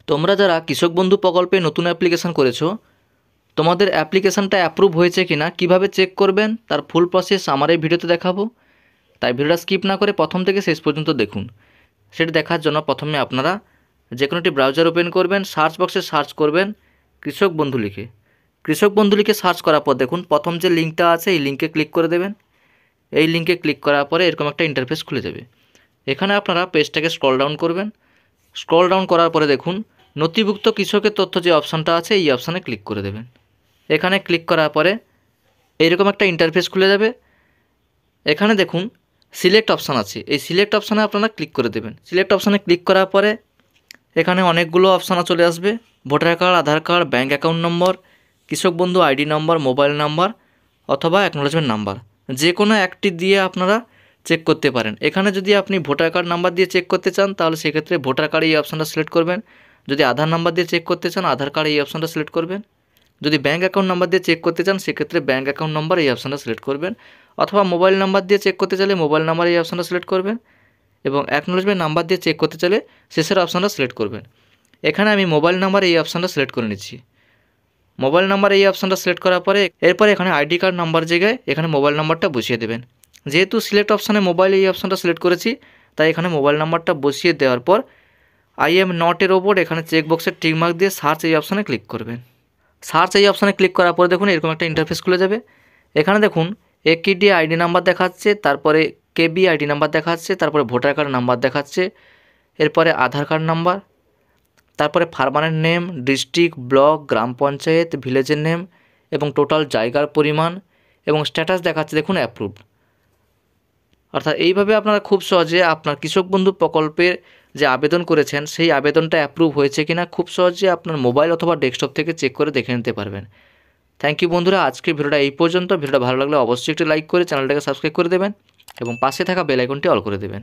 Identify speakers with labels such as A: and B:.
A: তোমরা যারা কৃষক বন্ধু প্রকল্পে নতুন অ্যাপ্লিকেশন করেছো, তোমাদের অ্যাপ্লিকেশনটা অ্যাপ্রুভ হয়েছে কিনা কিভাবে চেক করবেন তার ফুল প্রসেস আমার এই ভিডিওতে দেখাবো। তাই ভিডিওটা স্কিপ না করে প্রথম থেকে শেষ পর্যন্ত দেখুন। সেটা দেখার জন্য প্রথমে আপনারা যে কোনো একটি ব্রাউজার ওপেন করবেন, সার্চ বক্সে সার্চ করবেন কৃষক বন্ধু লিখে। কৃষক বন্ধু লিখে সার্চ করার পর দেখুন প্রথম যে লিঙ্কটা আছে এই লিঙ্কে ক্লিক করে দেবেন। এই লিঙ্কে ক্লিক করার পরে এরকম একটা ইন্টারফেস খুলে যাবে। এখানে আপনারা পেজটাকে স্ক্রল ডাউন করবেন। স্ক্রল ডাউন করার পরে দেখুন নথিভুক্ত কৃষকের তথ্য যে অপশানটা আছে এই অপশানে ক্লিক করে দেবেন। এখানে ক্লিক করার পরে এইরকম একটা ইন্টারফেস খুলে যাবে। এখানে দেখুন সিলেক্ট অপশান আছে, এই সিলেক্ট অপশানে আপনারা ক্লিক করে দেবেন। সিলেক্ট অপশানে ক্লিক করার পরে এখানে অনেকগুলো অপশান চলে আসবে, ভোটার কার্ড, আধার কার্ড, ব্যাঙ্ক অ্যাকাউন্ট নম্বর, কৃষক বন্ধু আইডি নম্বর, মোবাইল নাম্বার অথবা অ্যাকনোলেজমেন্ট নাম্বার, যে কোনো একটি দিয়ে আপনারা চেক করতে পারেন। এখানে যদি আপনি ভোটার কার্ড নাম্বার দিয়ে চেক করতে চান তাহলে সেক্ষেত্রে ভোটার কার্ড এই অপশানটা সিলেক্ট করবেন। যদি আধার নাম্বার দিয়ে চেক করতে চান আধার কার্ড এই অপশানটা সিলেক্ট করবেন। যদি ব্যাঙ্ক অ্যাকাউন্ট নাম্বার দিয়ে চেক করতে চান সেক্ষেত্রে ব্যাঙ্ক অ্যাকাউন্ট নাম্বার এই অপশানটা সিলেক্ট করবেন, অথবা মোবাইল নাম্বার দিয়ে চেক করতে চাইলে মোবাইল নাম্বার এই অপশানটা সিলেক্ট করবেন, এবং অ্যাকনোলেজমেন্ট নাম্বার দিয়ে চেক করতে চাইলে শেষের অপশানটা সিলেক্ট করবেন। এখানে আমি মোবাইল নাম্বার এই অপশানটা সিলেক্ট করে নিচ্ছি। মোবাইল নাম্বার এই অপশানটা সিলেক্ট করার পরে এরপরে এখানে আইডি কার্ড নাম্বার জায়গায় এখানে মোবাইল নাম্বারটা বসিয়ে দেবেন। যেহেতু সিলেক্ট অপশানে মোবাইল এই অপশানটা সিলেক্ট করেছি তাই এখানে মোবাইল নাম্বারটা বসিয়ে দেওয়ার পর আই এম নটের ওপর এখানে চেকবক্সের টিকমার্ক দিয়ে সার্চ এই অপশানে ক্লিক করবেন। সার্চ এই অপশানে ক্লিক করার পরে দেখুন এরকম একটা ইন্টারফেস খুলে যাবে। এখানে দেখুন একিডি আইডি নাম্বার দেখাচ্ছে, তারপরে কেবি আইডি নাম্বার দেখাচ্ছে, তারপরে ভোটার কার্ড নাম্বার দেখাচ্ছে, এরপরে আধার কার্ড নাম্বার, তারপরে ফার্মারের নেম, ডিস্ট্রিক্ট, ব্লক, গ্রাম পঞ্চায়েত, ভিলেজের নেম এবং টোটাল জায়গার পরিমাণ এবং স্ট্যাটাস দেখাচ্ছে দেখুন অ্যাপ্রুভড। অর্থাৎ এইভাবে আপনারা খুব সহজে আপনার কৃষক বন্ধু প্রকল্পের যে আবেদন করেছেন সেই আবেদনটা অ্যাপ্রুভ হয়েছে কিনা খুব সহজে আপনার মোবাইল অথবা ডেস্কটপ থেকে চেক করে দেখে নিতে পারবেন। থ্যাংক ইউ বন্ধুরা, আজকের ভিডিওটা এই পর্যন্ত। ভিডিওটা ভালো লাগলে অবশ্যই একটি লাইক করে চ্যানেলটাকে সাবস্ক্রাইব করে দেবেন এবং পাশে থাকা বেল আইকনটি অল করে দেবেন।